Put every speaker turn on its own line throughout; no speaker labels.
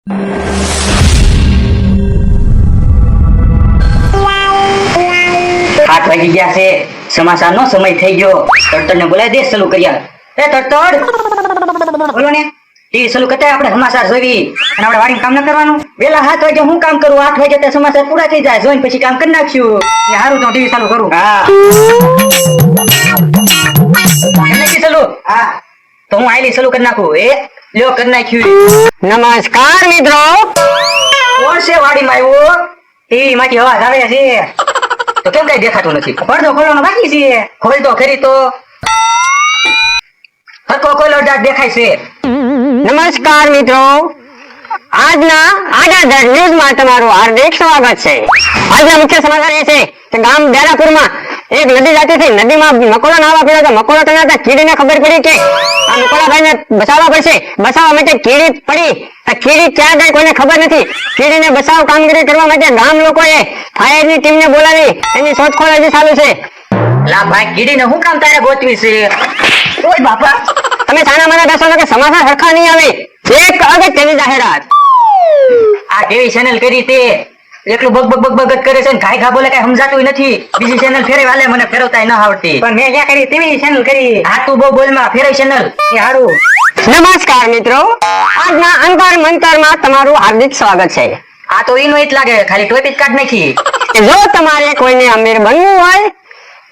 હાથ વાગી ગયા છે, સમાચારનો સમય થઈ ગયો. તડતડને બોલાય દે, ચાલુ કર્યા. એ તડતડ બોલો ને, ટીવી ચાલુ કરતા આપણે સમાચાર જોવી અને આપણે વાડીમાં કામ ન કરવાનું. વેલા 7 વાગે હું કામ કરું, 8 વાગે તે સમાચાર પૂરા થઈ જાય, જોઈને પછી કામ કરી નાખ્યું. એ હારું તો ટીવી ચાલુ કરું. હા નથી ચાલુ. હા તો હું આઈલી ચાલુ કરી નાખું. એ લ્યો કરી નાખ્યું.
નમસ્કાર મિત્રો.
કોણ છે વાડીમાં આવ્યો? ટીવી માંથી અવાજ આવે છે તો કેમ કઈ દેખાતું નથી? પડદો ખોલવાનો બાકી છે, ખોલ તો ખરી તો. હરકો ખોલો દેખાય છે.
નમસ્કાર મિત્રો, આજના આડાધડ ન્યૂઝમાં તમારું હાર્દિક સ્વાગત છે. આજના મુખ્ય સમાચાર એ છે કે ગામ બેરાપુરમાં એક નદી જતી હતી, નદીમાં મકોડા નાહવા પડ્યા હતા. મકોડા તણાતા કીડીને ખબર પડી કે આ મકોડાભાઈને બચાવવા પડશે. બચાવવા માટે કીડી પડી. આ કીડી ક્યાં ગઈ કોઈને ખબર નથી. કીડીને બચાવ કામગીરી કરવા માટે ગામ લોકોએ ફાયરની ટીમને બોલાવી એની શોધખોળ હજી ચાલુ છે.
લા ભાઈ, કીડીને હું કામ તારે ગોતવી છે? ઓય બાપા,
તમે સાના મને બેસો કે સમાચાર સરખા નહીં આવે. એક અગત્યની જાહેરાત.
આ ટીવી ચેનલ કરી તે એટલું બગ બગ બગ બગ કરે છે ને ઘાય ઘા બોલે કઈ સમજાતું નથી. બીજી ચેનલ ફેરવી હાલે, મને ફેરવતા ન આવડતી. પણ મેં ક્યાં કરી? ટીવી ચેનલ કરી. હા તું બહુ બોલમાં ફેરવી ચેનલ એ હારું.
નમસ્કાર મિત્રો, આજના અંતર મંતરમાં તમારું હાર્દિક સ્વાગત છે.
આ તો ઈનો ઈટ લાગે, ખાલી ટોપી જ કાઢ નાખી.
જો તમારે કોઈને અમીર બનવું હોય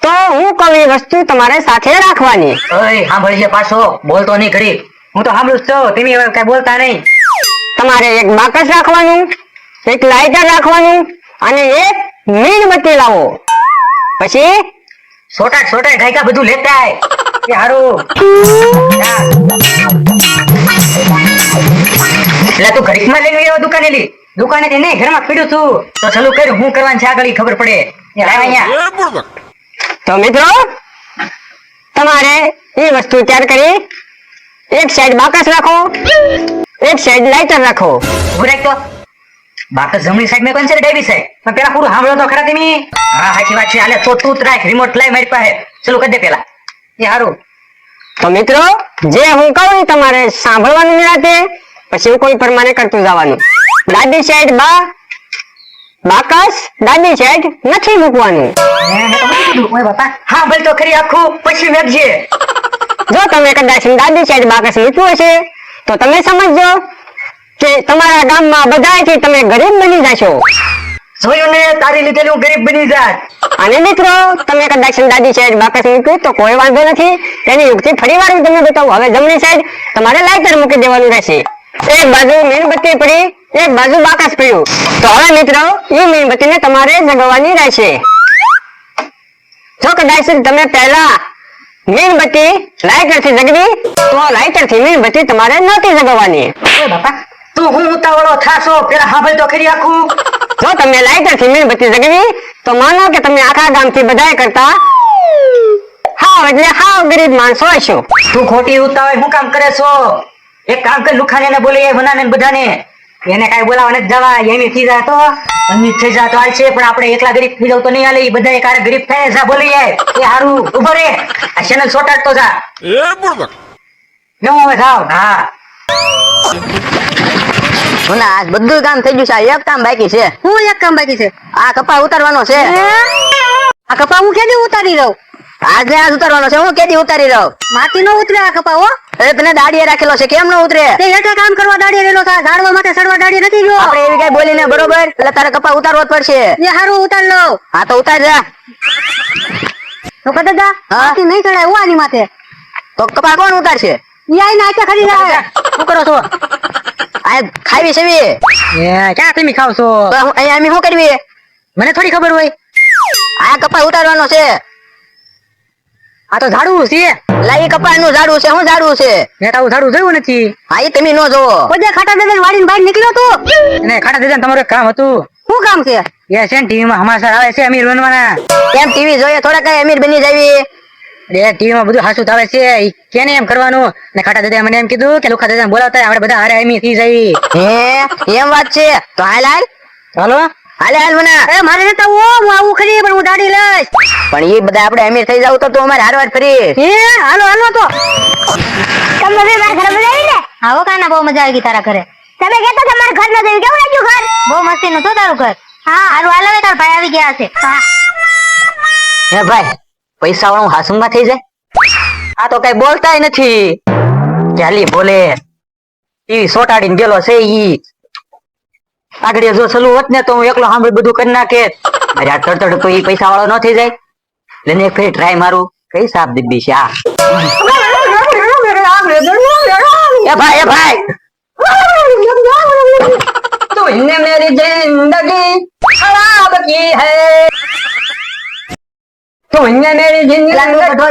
તો હું કહું એ વસ્તુ તમારે સાથે રાખવાની.
ઓય સાંભળજે, પાછો બોલતો નહીં ઘડી. હું તો સાંભળું જ છું, તમે કઈ બોલતા નહીં.
તમારે એક બાકસ રાખવાનું, એક લાઇટર રાખવાનું અને એક મીણબત્તી લાવો. પછી
છોટા છોટા ગાયકા બધું લેતા આય. એ હારું. એટલે તું ઘડીકમાં લઈને આવ્યો દુકાને લી? દુકાનેથી નહીં, ઘરમાં પીડ્યું છું તો ચાલુ કર્યું. હું કરવાનું છે આગળ ખબર પડે. લાવ અહીંયા.
તો મિત્રો, તમારે એ વસ્તુ તૈયાર કરી એક સાઈડ બાકસ રાખો, એક સાઈડ લાઇટર રાખો.
ઉભું રાખ તો. બાકસ જમણી સાઈડ મેં કોણ છે ડાબી સાઈડ? પણ પેલા પૂરું સાંભળો તો ખરા તમે. હા સાચી વાત છે. હાલે તો તું જ રાખ, રિમોટ લાય મારી પાસે. ચાલુ કરી દે પેલા. એ હારું.
તો મિત્રો, જે હું કહું એ તમારે સાંભળવાનું નિરાતે, પછી કોઈ પ્રમાણે કરતું જવાનું. ડાબી સાઈડ બાકસ, ડાબી સાઈડ નથી મૂકવાનું.
ઓય બાપા, હા બોલ તો ખરી આખું, પછી વેચજે.
જો તમે કદાચ ડાબી સાઈડ બાકસ મૂકવું હશે તો તમે સમજજો કે તમારા ગામમાં બધાયથી તમે ગરીબ બની જશો.
જોયું ને, તારી લીધે હું ગરીબ બની જાત.
અને મિત્રો, તમે કદાચ ડાબી સાઈડ બાકસ મૂક્યું તો કોઈ વાંધો નથી. તેની યુક્તિ ફરી વાર હું તમને બતાવું. હવે જમણી સાઈડ તમારે લાઇટર મૂકી દેવાનું રહેશે. એક બાજુ મીણબત્તી પડી, એક બાજુ બાકસ પડ્યું. તો હવે મિત્રો, એ મીણબત્તીને તમારે જગાવવાની રહેશે. જો કદાચ તમે પહેલા મીણબત્તી લાઇટરથી જગવી તો લાઇટરથી મીણબત્તી તમારે નહોતી જગાવવાની.
ઓય બાપા, તું હું ઉતાવળો થાશો, પેલા સાંભળ તો ખરી આખું.
જો તમે લાઇટરથી મીણબત્તી જગવી તો માનો કે તમે આખા ગામથી બધાય કરતા હાવ એટલે હાવ ગરીબ માણસો હશો.
તું ખોટી ઉતાવળ હું કામ કરે છો? એક કામ કર, લુખાને બોલે બનાને બધાને. એને કઈ બોલાવા નથી જવા. એની થઈ જાય તો અમીર થઈ જાય તો હાલશે, પણ આપણે એકલા ગરીબ થઈ જાવ તો નહીં હાલે. બધા એકારે ગરીબ થાય જા બોલી જાય. એ હારું. ઉભો રે, આ ચેનલ સોટાડતો જા. હું હવે જાવ. હા
આજ બધું કામ થઈ ગયું છે. આ એક કામ બાકી છે.
હું એક કામ બાકી છે.
આ કપા ઉતારવાનો છે.
આ કપા હું કેદી ઉતારી રહું?
આજે આજ ઉતારવાનો છે. હું કેદી ઉતારી રહું?
માટી નો ઉતરે આ કપા. હો
અરે તને દાડીએ રાખેલો છે, કેમ ન ઉતરે?
તે એટલે કામ કરવા દાડી રહેલો છે, ઝાડવા માટે સડવા દાડી નથી ગયો.
આપણે એવી કઈ બોલીને બરોબર, એટલે તારે કપા ઉતારવો જ પડશે.
એ હારું ઉતાર લો.
હા તો ઉતાર જા.
તો કદા જા માટી નહીં ચડાય હું આની માથે.
તો કપા કોણ ઉતારશે?
ઈ આઈ નાચે ખરી જાય.
શું કરો છો?
આ ખાવી છે વી?
ક્યાં તમે ખાવ છો?
તો અહીંયા અમે શું કરવી?
મને થોડી ખબર હોય.
આ કપા ઉતારવાનો છે.
આ તો ઝાડવું છે.
લાઈ કપા નું ઝાડવું છે. શું ઝાડવું છે?
મેં તો આવું ઝાડવું જોયું નથી.
હા એ તમે નો જોવો.
કોઈ ખાટા દેને વાડીને બહાર નીકળ્યો તું?
અને ખાટા દેજે, તમારું એક કામ હતું.
શું કામ છે?
એ છે ટીવી માં સમાચાર આવે છે અમીર બનવાના.
કેમ ટીવી જોઈએ થોડા કઈ અમીર બની જાવી?
ટીવી માં બધું હાસું આવે છે. કેને એમ કરવાનું? ને ખાટા દાદા મને એમ કીધું કે લુખા દાદા બોલાવતા આપણે બધા હારે અમીર થઈ જઈએ.
હે એમ વાત છે? તો હાલ હાલ
ચાલો.
હાલે હાલ મને.
એ મારે નતા હું આવું ખરી પણ હું દાડી લઈશ.
પણ એ બધા આપણે અમીર થઈ જાવ તો તું અમારે હારવાર ફરી.
હે હાલો હાલો તો તમને મારા ઘરે મજા આવી ને? આવો કાના બહુ મજા આવી ગઈ તારા ઘરે.
તમે કહેતા તમારું ઘર ન જોયું, કેવું લાગ્યું ઘર? બહુ મસ્તી નું તો તારું ઘર. હા, હારું હાલો હવે તારા ભાઈ આવી ગયા છે. હા.
હે ભાઈ, પૈસા વાળું હાસુમાં થઈ જાય? આ તો કઈ બોલતાય નથી. ચાલી બોલે ટીવી સોટાડીને ગયેલો છે ઈ. આગળ જો સલું હોત ને તો હું એકલો સાંભળી બધું કરી નાખે. અરે આ તડતડ તો ઈ પૈસા વાળો ન થઈ જાય. લઈને એક ફેર ટ્રાય મારું. કઈ સાપ દીધી છે આ? એ ભાઈ तुमने मेरी जिंदगी खराब की है, तुमने मेरी जिंदगी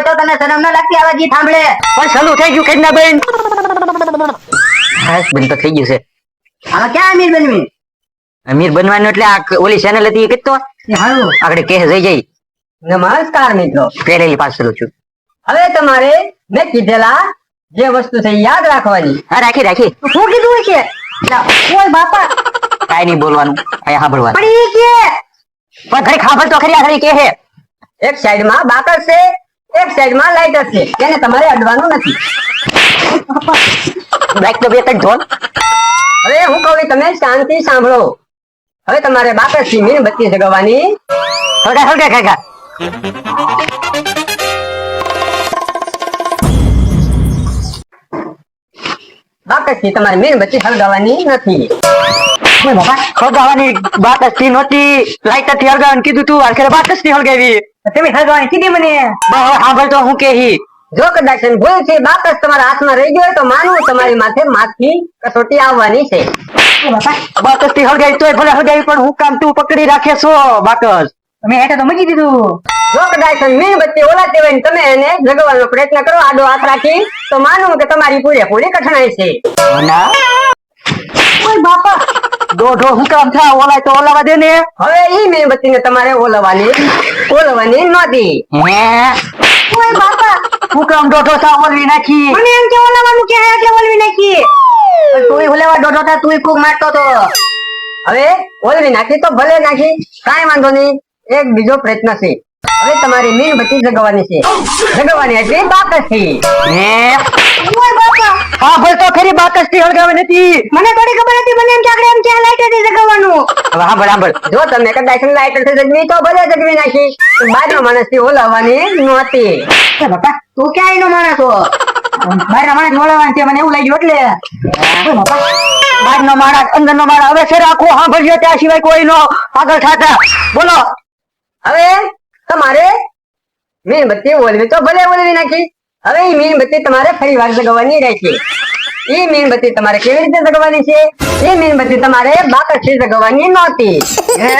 તો તને શરમ ન લાગતી આવા ગીત સાંભળે?
પણ ચાલુ થઈ ગયું કઈના બેન. હા બંધ તો થઈ ગયું છે.
આમાં ક્યાં અમીર બનવી?
અમીર બનવાનું એટલે આ ઓલી ચેનલ હતી એ કીધું
હારું.
આગળ કે જઈ જઈ.
નમસ્કાર મિત્રો,
પહેરેલી પાછળ છું.
હવે તમારે મેં કીધેલા જે વસ્તુ છે ઈ યાદ રાખવાની.
હા રાખી
શું કીધું છે? ઓય બાપા,
કાઈ નહીં બોલવાનું, અહીંયા સાંભળવાનું.
પણ ઈ કે
પણ ઘડી ખાબર તો ખરી, આ ઘડી કે હે
એક સાઈડ માં બાકસ છે, એક સાઈડ માં લાઈટર છે, તેને તમારે અડવાનું નથી.
બ્રેક તો બે ત્રણ ધોન.
હવે હું કહું એ તમે શાંતિ સાંભળો. હવે તમારે બાકસ થી મીણબત્તી જગાવવાની.
હળગા કાકા.
બાકસ થી તમારે મીણબત્તી સળગાવવાની નથી.
ઓય બાપા, હળગાવાની બાકસ થી નહોતી, લાઈટર થી હળગાવાનું કીધું તું, આખરે બાકસ થી હળગાવી.
તમે હળગાવાની કીધી મને.
બસ હવે સાંભળ તો હું કે હી.
જો કદાચ ભૂલ થી બાકસ તમારા હાથમાં રહી ગયો હોય તો માનવું તમારી માથે માથથી કસોટી આવવાની છે.
બાકસ થી હળગાવી તોય ભલે હળગાવી, પણ હું કામ તું પકડી રાખે છો બાકસ?
તમે હેઠે તો મૂકી દીધું.
જો કદાચ મીણબત્તી ઓલાતી હોય ને તમે એને જગાવવાનો પ્રયત્ન કરો આડો હાથ રાખી, તો માનવું કે તમારી પૂરેપૂરી કઠણાઈ છે.
ના ઓય બાપા, દોઢો હું કામ થા ઓલાય તો ઓલાવા દે ને.
હવે ઈ મીણબત્તીને તમારે ઓલવાની નહોતી.
હે ઓય બાપા, હું કામ દોઢો થા ઓલવી નાખી?
મને એમ કે ઓલાવાનું કે એટલે ઓલવી નાખી. પણ તુંય ઓલેવા દોઢો થા, તુંય ફૂગ મારતો તો.
હવે ઓલવી નાખી તો ભલે નાખી, કાંઈ વાંધો નહીં. એક બીજો પ્રયત્ન છે. હવે તમારી મીણબત્તી જગાવવાની છે. જગાવવાની એટલે બાકસ થી.
હે
ઓય બાપા,
હા ભાઈ તો ખરી બાકસ થી હળગાવી નથી.
મને થોડી ખબર હતી. મને એમ કે આગળ એમ કે લાઈટર થી જગાવવાનું.
હવે સાંભળ.
જો તમે કદાચ લાઈટર થી જગવી તો ભલે જગવી નાખી, બહારના માણસ થી ઓલાવવાની નહોતી.
એ બાપા, તું ક્યાં એનો માણસ છો? બહારના માણસ ઓલાવવાનું છે મને એવું લાગ્યું એટલે. ઓય બાપા,
બહાર નો માણસ અંદર નો માણસ. હવે ફેર આખું સાંભળ્યો ત્યાં સિવાય કોઈ નો આગળ થતા બોલો.
હવે તમારે મીણબત્તી ઓલવી તો ભલે ઓલવી નાખી. હવે ઈ મીણબત્તી તમારે ફરી વાર જગાવવાની રહેશે. ઈ મીણબત્તી તમારે કેવી રીતે જગાવવાની છે? ઈ મીણબત્તી તમારે બાકસ થી જગાવવાની નહોતી.
હે?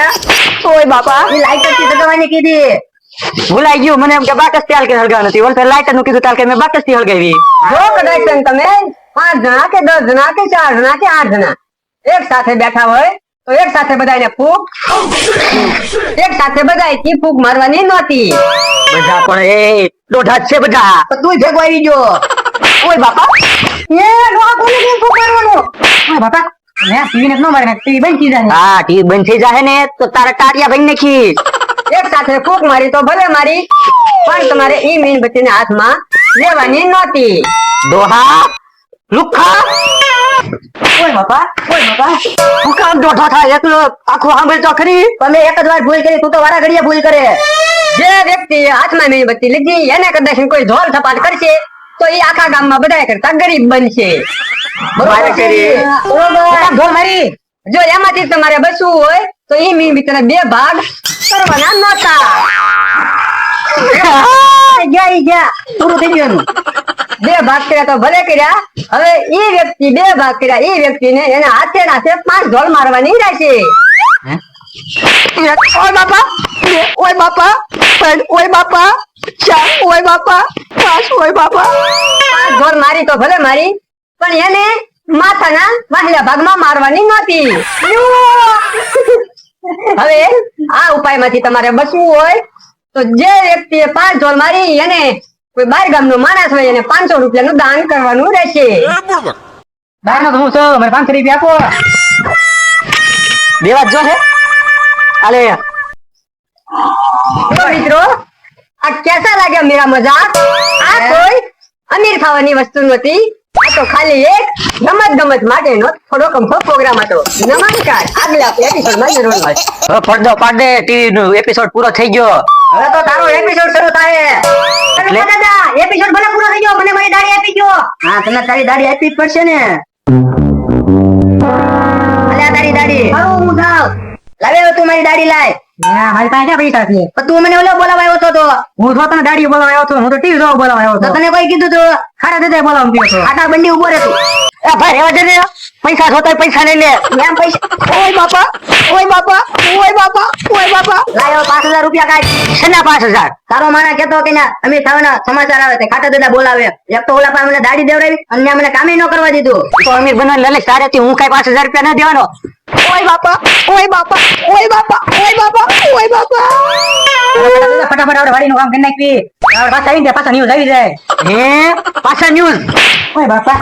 ઓય બાપા,
ઈ લાઈટર થી જગાવવાની કીધી.
ભૂલાઈ ગયું મને એમ કે બાકસ થી હળગાવી નથી. ઓલ ફેર લાઈટર નું કીધું તાર કે મેં બાકસ થી હળગાવી.
જો કદાચ તમે 5 જણા કે 10 જણા કે 4 જણા કે 8 જણા એક સાથે બેઠા હોય તો એક સાથે બધાને ફૂંક મારવાની નહોતી.
બધા પણ એ દોઢા જ છે બધા.
તો તુંય ભેગો આવી ગયો.
ઓય બાપા,
એ ડોહા કોને કેમ ફૂંક મારવાનો? ઓય બાપા, મેં ટીવી ને ન મારી નાખ, ટીવી બંધ થઈ જાય.
હા ટીવી બંધ થઈ જાય ને તો તારા ટાટિયા ભાઈ નાખી.
એક સાથે ફૂંક મારી તો ભલે મારી, પણ તમારે ઈ મીણબત્તીને હાથમાં લેવાની નહોતી.
દોહા લુખા.
ઓય બાપા,
હું કામ દોઢો થાય એકલો આખું સાંભળ તો ખરી.
તમે એક જ વાર ભૂલ કરી, તું તો વારા ઘડીએ ભૂલ કરે.
જે વ્યક્તિ હાથમાં મીણબત્તી લીધી એને કદાચ કોઈ ઢોલ થપાટ કરશે તો એ આખા ગામમાં બધા કરતા ગરીબ બનશે.
બરાબર છે.
બરોબર.
ઢોલ મારી જો એમાંથી તમારે બચવું હોય તો ઈ મીણબત્તીના 2 ભાગ કરવાના નહોતા.
ગયા પૂરું થઈ ગયું એનું.
2 ભાગ કર્યા તો ભલે કર્યા. હવે ઈ વ્યક્તિ 2 ભાગ કર્યા, ઈ વ્યક્તિને એના હાથે 5 ઢોલ મારવાની રહેશે.
ઓય બાપા, ઓય બાપા, ઓય બાપા, ચાર, ઓય બાપા, 5, ઓય બાપા.
5 ઢોલ મારી તો ભલે મારી, પણ એને માથાના વાહલા ભાગમાં મારવાની નહોતી. હવે આ ઉપાયમાંથી તમારે બચવું હોય તો જે વ્યક્તિએ 5 ઢોલ મારી એને કોઈ બહાર ગામનો માણસ હોય એને 500 રૂપિયાનું દાન કરવાનું રહેશે.
બહારનો તો હું છું, મને 500 રૂપિયા આપો.
દેવા જો છે આલે.
તો મિત્રો આ કેસા લાગ્યા મેરા મજાક? આ કોઈ અમીર થવાની વસ્તુ નથી, આ તો તો ખાલી એક ગમત માટેનો થોડોક અમથો પ્રોગ્રામ હતો. નમસ્કાર, આગલા એપિસોડમાં જરૂર મળશે.
હવે પડદો પાડ દે, ટીવી નું એપિસોડ પૂરો થઈ ગયો.
હવે તો તારો એપિસોડ શરૂ થાય.
એટલે?
દાદા એપિસોડ ભલે પૂરો થઈ ગયો, મને મારી દાઢી આપી ગયો. હા, તને તારી દાઢી આપવી જ પડશે ને. અલ્યા તારી દાઢી. હારું હું જાઉં. લાવે હવે તું મારી દાઢી લાય.
મારી પાસે ક્યાં પૈસા છે?
પણ તું મને ઓલો બોલાવા આવ્યો હતો તો.
હું તો તને દાઢી બોલાવા આવ્યો હતો, હું તો ટીવી જોવા બોલાવા આવ્યો
તો
હતો.
તને કોઈ કીધું તું?
ખાડા દેતા બોલાવા ગયો હતો.
આટા બંડી ઉભો રહે તું.
એ ભાઈ રહેવા દે ને, પૈસા જોતા પૈસા લઈ લે.
એમ પૈસા. ઓય બાપા, ઓય બાપા, ઓય બાપા, ઓય બાપા. લાયો 5000 રૂપિયા કાઢ.
શેના 5000?
તારો માણા કેતો કે ના અમે થવાના સમાચાર આવે છે ખાટા દાદા બોલાવે. એક તો ઓલા પાસે મને દાઢી દેવડાવી અને ત્યાં મને કામે ન કરવા દીધું.
તો અમીર બનો લલેશ, તારેથી હું કઈ 5000 રૂપિયા ના દેવાનો.
ઓય બાપા, ઓય બાપા, ઓય બાપા, ઓય બાપા, ઓય બાપા.
ફટાફટ આપણે વાડીનું કામ કરી નાખી. આપણે પાછા આવી જાય, પાછા ન્યૂઝ આવી જાય.
હે પાછા ન્યૂઝ?
ઓય બાપા.